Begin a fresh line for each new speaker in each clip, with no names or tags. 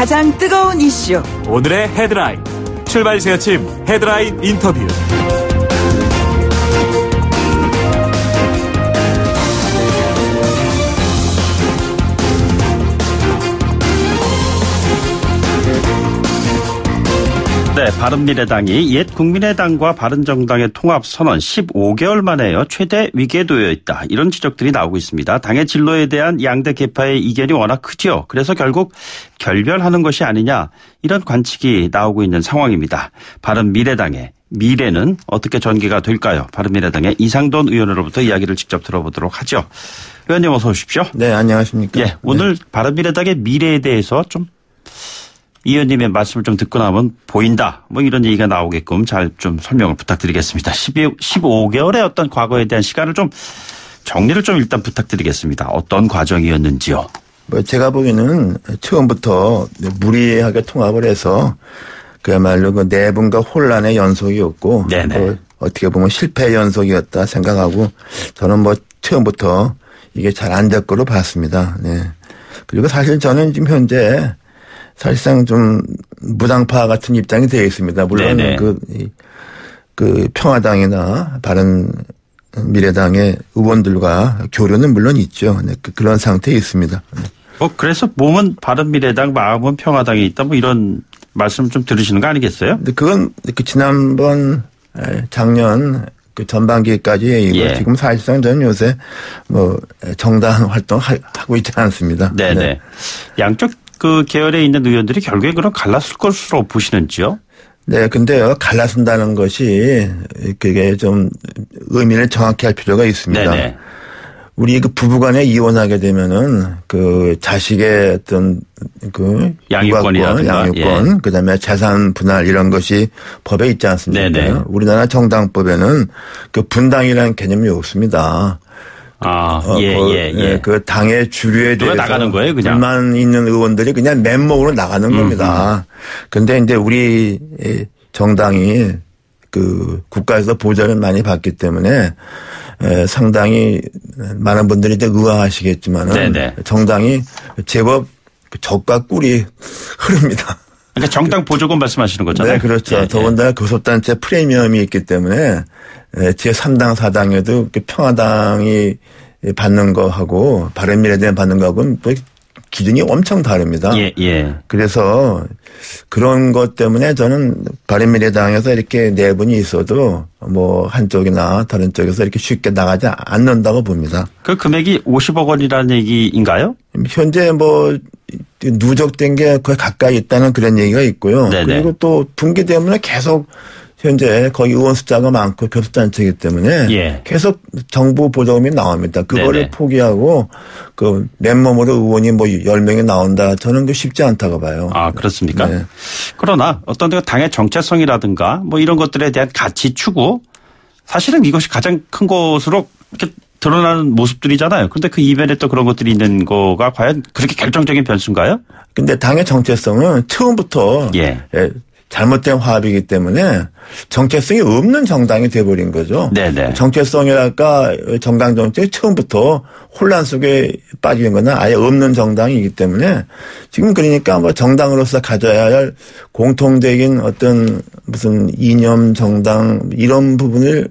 가장 뜨거운 이슈
오늘의 헤드라인 출발 새아침 헤드라인 인터뷰.
네, 바른미래당이 옛 국민의당과 바른정당의 통합 선언 15개월 만에요 최대 위기에 놓여 있다. 이런 지적들이 나오고 있습니다. 당의 진로에 대한 양대 계파의 이견이 워낙 크죠. 그래서 결국 결별하는 것이 아니냐 이런 관측이 나오고 있는 상황입니다. 바른미래당의 미래는 어떻게 전개가 될까요? 바른미래당의 이상돈 의원으로부터 이야기를 직접 들어보도록 하죠. 의원님 어서 오십시오.
네, 안녕하십니까.
예, 오늘 네. 바른미래당의 미래에 대해서 좀 이 의원님의 말씀을 좀 듣고 나면 보인다. 뭐 이런 얘기가 나오게끔 잘 좀 설명을 부탁드리겠습니다. 15개월의 어떤 과거에 대한 시간을 좀 정리를 좀 일단 부탁드리겠습니다. 어떤 과정이었는지요?
뭐 제가 보기에는 처음부터 무리하게 통합을 해서 그야말로 그 내분과 혼란의 연속이었고 뭐 어떻게 보면 실패의 연속이었다 생각하고 저는 뭐 처음부터 이게 잘 안 될 거로 봤습니다. 네. 그리고 사실 저는 지금 현재 사실상 좀 무당파 같은 입장이 되어 있습니다. 물론 그 평화당이나 바른미래당의 의원들과 교류는 물론 있죠. 네, 그런 상태에 있습니다.
그래서 몸은 바른미래당, 마음은 평화당에 있다. 뭐 이런 말씀 좀 들으시는 거 아니겠어요?
근데 그건 지난번 작년 그 전반기까지 얘기고 지금 사실상 저는 요새 뭐 정당 활동하고 있지 않습니다.
네네. 네. 양쪽 그 계열에 있는 의원들이 결국에 그럼 갈랐을 것으로 보시는지요?
네, 근데요, 갈라선다는 것이 그게 좀 의미를 정확히 할 필요가 있습니다. 네네. 우리 그 부부간에 이혼하게 되면은 그 자식의 어떤 그 양육권, 그다음에 재산 분할 이런 것이 법에 있지 않습니까? 네네. 우리나라 정당법에는 그 분당이라는 개념이 없습니다. 그 당의 주류에 대해서
나가는 거예요, 그냥.
불만 있는 의원들이 그냥 맨몸으로 나가는 겁니다. 근데 이제 우리 정당이 그 국가에서 보좌를 많이 받기 때문에 상당히 많은 분들이 이제 의아하시겠지만은 정당이 제법 적과 꿀이 흐릅니다.
그러니까 정당 보조금 말씀하시는 거잖아요.
네, 그렇죠. 더군다나 교섭단체 프리미엄이 있기 때문에 제3당, 4당에도 평화당이 받는 거하고 바른미래당이 받는 거하고는 기준이 엄청 다릅니다. 그래서 그런 것 때문에 저는 바른미래당에서 이렇게 내분이 있어도 뭐 한쪽이나 다른 쪽에서 이렇게 쉽게 나가지 않는다고 봅니다.
그 금액이 50억 원이라는 얘기인가요?
현재 뭐 누적된 게 거의 가까이 있다는 그런 얘기가 있고요. 네네. 그리고 또 분기 때문에 계속 현재 거기 의원 숫자가 많고 교섭단체이기 때문에 계속 정부 보조금이 나옵니다. 그거를 포기하고 그 맨몸으로 의원이 뭐 10명이 나온다. 저는 그 쉽지 않다고 봐요.
아, 그렇습니까? 네. 그러나 어떤 당의 정체성이라든가 뭐 이런 것들에 대한 가치 추구 사실은 이것이 가장 큰 것으로 이렇게 드러나는 모습들이잖아요. 그런데 그 이면에 또 그런 것들이 있는 거가 과연 그렇게 결정적인 변수인가요? 근데
당의 정체성은 처음부터 잘못된 화합이기 때문에 정체성이 없는 정당이 돼버린 거죠. 네네. 정체성이랄까 정당 정책 처음부터 혼란 속에 빠지는 거는 아예 없는 정당이기 때문에 지금 그러니까 뭐 정당으로서 가져야 할 공통적인 어떤 무슨 이념 정당 이런 부분을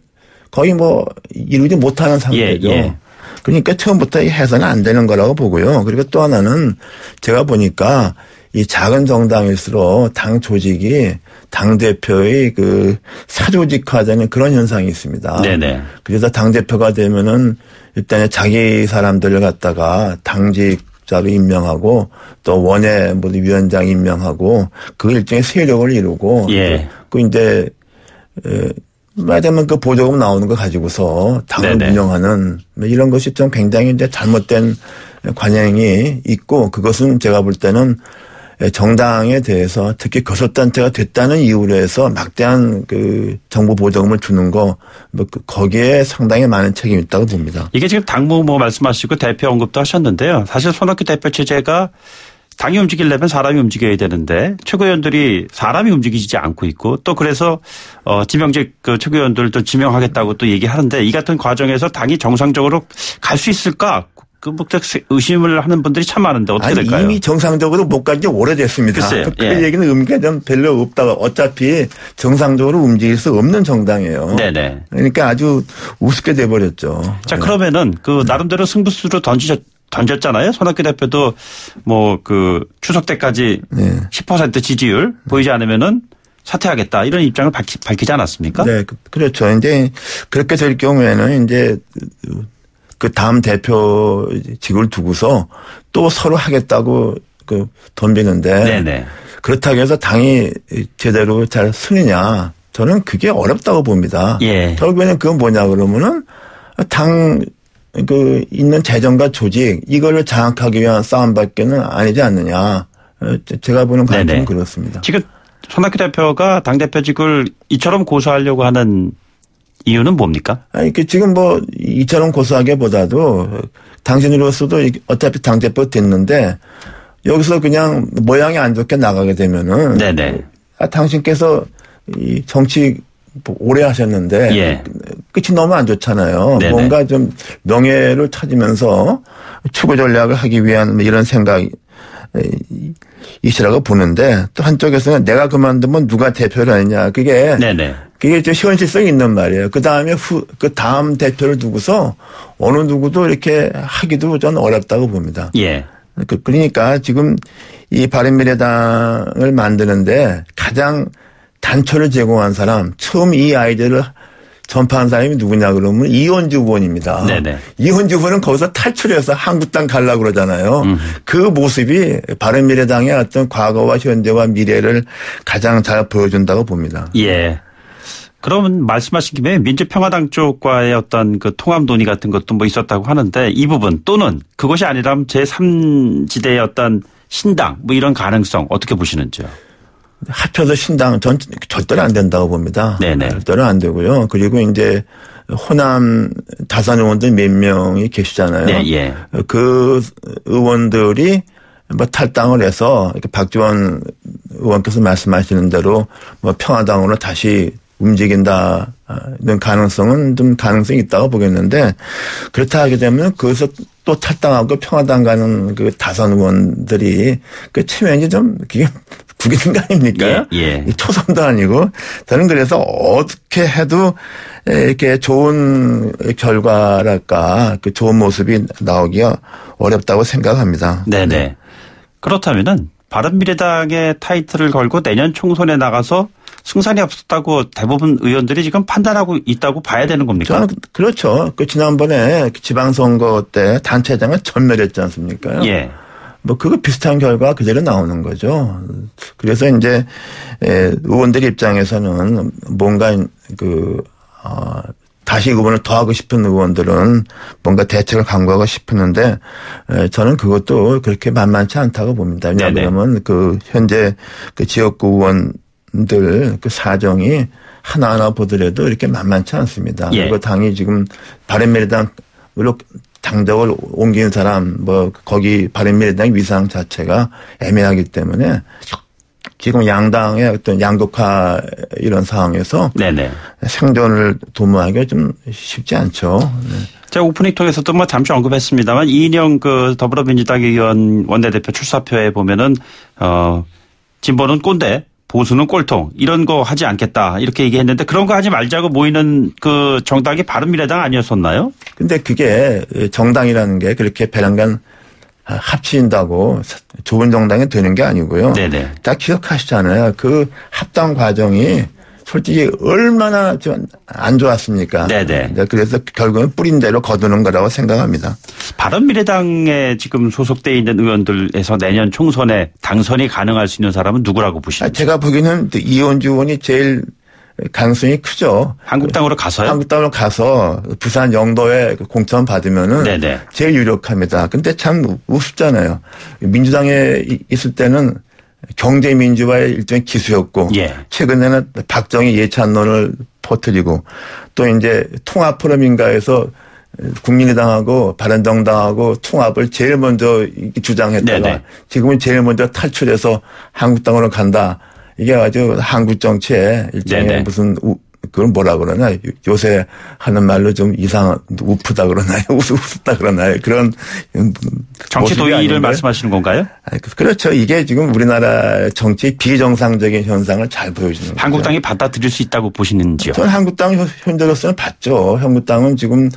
거의 뭐 이루지 못하는 상태죠. 그러니까 처음부터 해서는 안 되는 거라고 보고요. 그리고 또 하나는 제가 보니까 이 작은 정당일수록 당 조직이 당대표의 그 사조직화되는 그런 현상이 있습니다. 네네. 그래서 당대표가 되면은 일단 자기 사람들을 갖다가 당직자로 임명하고 또 원외 위원장 임명하고 그 일종의 세력을 이루고 그 이제 말하자면 그 보조금 나오는 거 가지고서 당을 운영하는 이런 것이 좀 굉장히 이제 잘못된 관행이 있고 그것은 제가 볼 때는 정당에 대해서 특히 교섭단체가 됐다는 이유로 해서 막대한 그 정부 보조금을 주는 거 거기에 상당히 많은 책임이 있다고 봅니다.
이게 지금 당무 뭐 말씀하시고 대표 언급도 하셨는데요. 사실 손학규 대표 체제가 당이 움직이려면 사람이 움직여야 되는데 최고위원들이 사람이 움직이지 않고 있고 또 그래서 지명직 그 최고위원들도 지명하겠다고 또 얘기하는데 이 같은 과정에서 당이 정상적으로 갈 수 있을까? 그 의심을 하는 분들이 참 많은데 어떻게 될까요?
이미 정상적으로 못 간 지 오래됐습니다.
글쎄요.
그 얘기는 의미가 좀 별로 없다가 어차피 정상적으로 움직일 수 없는 정당이에요.
네네.
그러니까 아주 우습게 돼버렸죠.
자, 그러면은 그 나름대로 승부수를 던졌잖아요. 손학규 대표도 뭐 그 추석 때까지 10% 지지율 보이지 않으면은 사퇴하겠다 이런 입장을 밝히지 않았습니까?
네, 그렇죠. 이제 그렇게 될 경우에는 이제 그 다음 대표직을 두고서 또 서로 하겠다고 덤비는데
네네.
그렇다고 해서 당이 제대로 잘 쓰느냐 저는 그게 어렵다고 봅니다.
예.
결국에는 그건 뭐냐 그러면은 당 있는 재정과 조직 이거를 장악하기 위한 싸움밖에는 아니지 않느냐. 제가 보는 관점은 그렇습니다.
지금 손학규 대표가 당대표직을 이처럼 고수하려고 하는 이유는 뭡니까?
아니, 지금 뭐, 이처럼 고수하기보다도 당신으로서도 어차피 당대표 됐는데 여기서 그냥 모양이 안 좋게 나가게 되면은.
네네.
당신께서 이 정치 오래 하셨는데. 예. 끝이 너무 안 좋잖아요. 네네. 뭔가 좀 명예를 찾으면서 추구 전략을 하기 위한 이런 생각이 이시라고 보는데 또 한쪽에서는 내가 그만두면 누가 대표를 하느냐. 그게. 네네. 그게 좀 현실성이 있는 말이에요. 그 다음에 그 다음 대표를 두고서 어느 누구도 이렇게 하기도 저는 어렵다고 봅니다.
예.
그러니까 지금 이 바른미래당을 만드는데 가장 단초를 제공한 사람, 처음 이 아이디어를 전파한 사람이 누구냐 그러면 이원주 의원입니다. 네네. 이원주 의원은 거기서 탈출해서 한국당 가려고 그러잖아요. 그 모습이 바른미래당의 어떤 과거와 현재와 미래를 가장 잘 보여준다고 봅니다.
예. 그러면 말씀하신 김에 민주평화당 쪽과의 어떤 그 통합 논의 같은 것도 뭐 있었다고 하는데 이 부분 또는 그것이 아니라면 제3지대의 어떤 신당 뭐 이런 가능성 어떻게 보시는지요?
합쳐서 신당 전 절대로 안 된다고 봅니다.
네네.
절대로 안 되고요. 그리고 이제 호남 다산 의원들 몇 명이 계시잖아요.
네, 예.
그 의원들이 뭐 탈당을 해서 이렇게 박지원 의원께서 말씀하시는 대로 뭐 평화당으로 다시 움직인다는 가능성은 좀 가능성이 있다고 보겠는데 그렇다 하게 되면 거기서 또 탈당하고 평화당 가는 그 다선 의원들이 그 체면이 좀 그게 구기는 거 아닙니까?
예.
초선도 아니고 저는 그래서 어떻게 해도 이렇게 좋은 결과랄까 그 좋은 모습이 나오기가 어렵다고 생각합니다.
네네. 그렇다면은 바른미래당의 타이틀을 걸고 내년 총선에 나가서 승산이 없었다고 대부분 의원들이 지금 판단하고 있다고 봐야 되는 겁니까?
저는 그렇죠. 그 지난번에 지방선거 때 단체장을 전멸했지 않습니까?
예.
뭐 그거 비슷한 결과 그대로 나오는 거죠. 그래서 이제 의원들 입장에서는 뭔가 다시 의원을 더 하고 싶은 의원들은 뭔가 대책을 강구하고 싶었는데 저는 그것도 그렇게 만만치 않다고 봅니다. 왜냐하면 그 현재 그 지역구 의원들 그 사정이 하나하나 보더라도 이렇게 만만치 않습니다.
예.
그리고 당이 지금 바른미래당으로 당적을 옮긴 사람 뭐 거기 바른미래당 위상 자체가 애매하기 때문에 지금 양당의 어떤 양극화 이런 상황에서 네네. 생존을 도모하기가 좀 쉽지 않죠. 네.
제가 오프닝 통해서도 뭐 잠시 언급했습니다만 이인영 그 더불어민주당 의원 원내대표 출사표에 보면은 진보는 꼰대, 보수는 꼴통 이런 거 하지 않겠다 이렇게 얘기했는데 그런 거 하지 말자고 모이는 그 정당이 바른미래당 아니었었나요?
근데 그게 정당이라는 게 그렇게 배란간 합친다고 좋은 정당이 되는 게 아니고요.
네네.
다 기억하시잖아요. 그 합당 과정이 솔직히 얼마나 좀 안 좋았습니까?
네네.
그래서 결국은 뿌린 대로 거두는 거라고 생각합니다.
바른미래당에 지금 소속돼 있는 의원들에서 내년 총선에 당선이 가능할 수 있는 사람은 누구라고 보시나요?
제가 보기에는 이원주 의원이 제일 가능성이 크죠.
한국당으로 가서요?
한국당으로 가서 부산 영도에 공천 받으면은 네네. 제일 유력합니다. 근데 참 우습잖아요. 민주당에 있을 때는 경제민주화의 일종의 기수였고 예. 최근에는 박정희 예찬론을 퍼뜨리고 또 이제 통합 포럼인가에서 국민의당하고 바른정당하고 통합을 제일 먼저 주장했다가 네네. 지금은 제일 먼저 탈출해서 한국당으로 간다. 이게 아주 한국 정치의 일종의 네네. 무슨 그걸 뭐라 그러나 요새 하는 말로 좀 우프다 그러나요? 우습다 그러나요? 그런
정치 도의를 말씀하시는 건가요?
그렇죠. 이게 지금 우리나라 정치 비정상적인 현상을 잘 보여주는 거죠.
한국당이 받아들일 수 있다고 보시는지요?
저는 한국당 현재로서는 봤죠. 한국당은 지금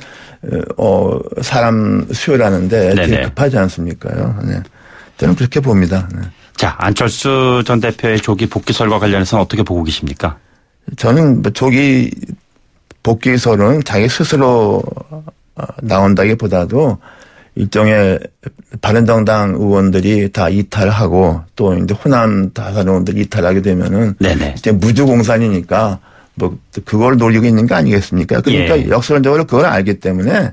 사람 수요라는데 되게 급하지 않습니까요? 네. 저는 그렇게 봅니다. 네.
자, 안철수 전 대표의 조기 복귀설과 관련해서는 어떻게 보고 계십니까?
저는 조기 복귀설은 자기 스스로 나온다기보다도 일종의 바른정당 의원들이 다 이탈하고 또 이제 호남 다선 의원들이 이탈하게 되면은 네네. 이제 무주공산이니까 뭐 그걸 노리고 있는 거 아니겠습니까? 그러니까 예. 역설적으로 그걸 알기 때문에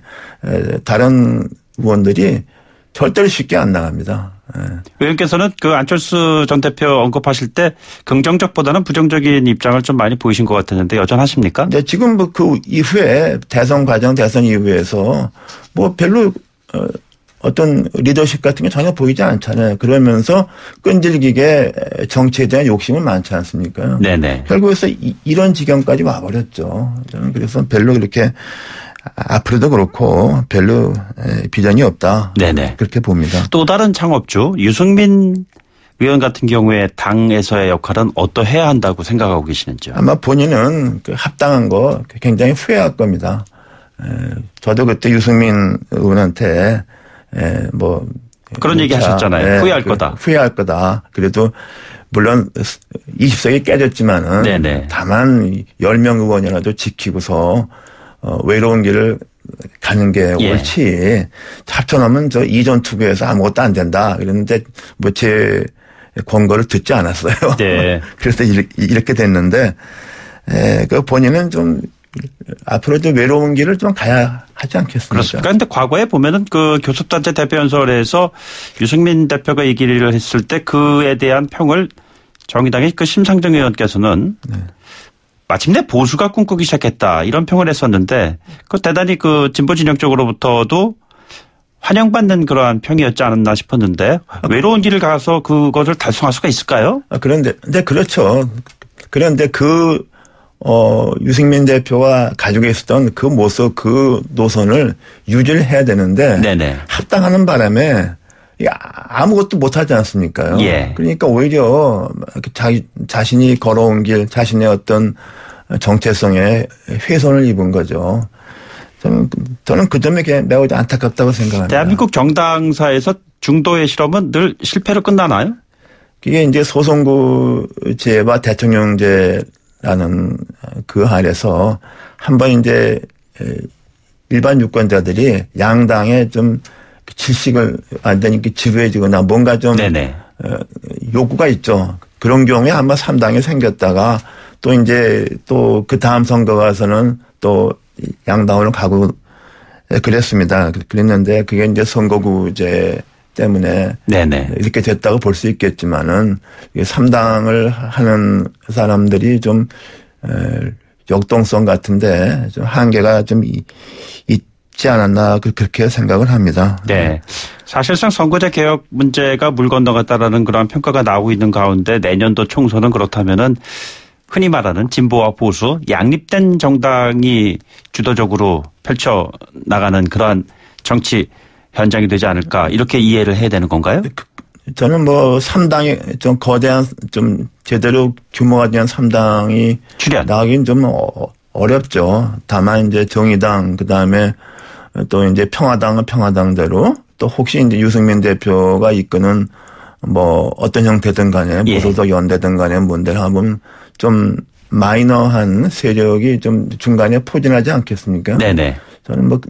다른 의원들이 절대로 쉽게 안 나갑니다. 예.
의원께서는 그 안철수 전 대표 언급하실 때 긍정적보다는 부정적인 입장을 좀 많이 보이신 것 같았는데 여전하십니까?
네, 지금 뭐 그 이후에 대선 이후에서 뭐 별로 어떤 리더십 같은 게 전혀 보이지 않잖아요. 그러면서 끈질기게 정치에 대한 욕심은 많지 않습니까?
네네.
결국에서 이런 지경까지 와버렸죠. 저는 그래서 별로 그렇게 앞으로도 그렇고 별로 비전이 없다. 네네. 그렇게 봅니다.
또 다른 창업주 유승민 의원 같은 경우에 당에서의 역할은 어떠해야 한다고 생각하고 계시는지요?
아마 본인은 그 합당한 거 굉장히 후회할 겁니다. 저도 그때 유승민 의원한테 뭐
그런 얘기 하셨잖아요. 후회할 거다.
후회할 거다. 그래도 물론 20석이 깨졌지만은 네네. 다만 10명 의원이라도 지키고서 외로운 길을 가는 게 예. 옳지. 합쳐놓으면 저 이전 투구에서 아무것도 안 된다. 그랬는데 뭐 제 권고를 듣지 않았어요. 네. 그래서 이렇게 됐는데 그 본인은 좀 앞으로도 외로운 길을 좀 가야 하지 않겠습니까?
그렇습니까? 그런데 과거에 보면은 그 교섭단체 대표연설에서 유승민 대표가 얘기를 했을 때 그에 대한 평을 정의당의 그 심상정 의원께서는 네. 마침내 보수가 꿈꾸기 시작했다 이런 평을 했었는데 그 대단히 그 진보 진영 쪽으로부터도 환영받는 그러한 평이었지 않았나 싶었는데 외로운 길을 가서 그것을 달성할 수가 있을까요?
그런데 그렇죠. 그런데 유승민 대표가 가지고 있었던 그 모습, 그 노선을 유지를 해야 되는데 네네. 합당하는 바람에 아무것도 못하지 않습니까요? 예. 그러니까 오히려 자신이 걸어온 길, 자신의 어떤 정체성에 훼손을 입은 거죠. 저는 그 점이 매우 안타깝다고 생각합니다.
대한민국 정당사에서 중도의 실험은 늘 실패로 끝나나요?
그게 이제 소선구제와 대통령제라는 그 안에서 한번 이제 일반 유권자들이 양당에 좀 질식을 완전히 지루해지거나 뭔가 좀 네네. 욕구가 있죠. 그런 경우에 아마 3당이 생겼다가 또 이제 또 그 다음 선거 가서는 또 양당으로 가고 그랬습니다. 그랬는데 그게 이제 선거구제 때문에 네네. 이렇게 됐다고 볼 수 있겠지만은 3당을 하는 사람들이 좀 역동성 같은데 좀 한계가 좀 있지 않았나 그렇게 생각을 합니다.
네. 사실상 선거제 개혁 문제가 물 건너갔다라는 그런 평가가 나오고 있는 가운데 내년도 총선은 그렇다면은 흔히 말하는 진보와 보수 양립된 정당이 주도적으로 펼쳐나가는 그러한 정치 현장이 되지 않을까 이렇게 이해를 해야 되는 건가요?
저는 뭐 3당이 좀 거대한 좀 제대로 규모가 된 3당이 나가긴 좀 어렵죠. 다만 이제 정의당 그다음에 또 이제 평화당은 평화당대로 또 혹시 이제 유승민 대표가 이끄는 뭐 어떤 형태든 간에 무소속 연대든 간에 뭔데 하면 좀 마이너한 세력이 좀 중간에 포진하지 않겠습니까? 네네. 저는 뭐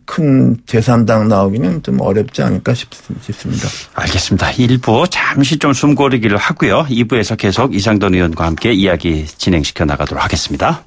큰 제3당 나오기는 좀 어렵지 않을까 싶습니다.
알겠습니다. 1부 잠시 좀 숨고르기를 하고요. 2부에서 계속 이상돈 의원과 함께 이야기 진행시켜 나가도록 하겠습니다.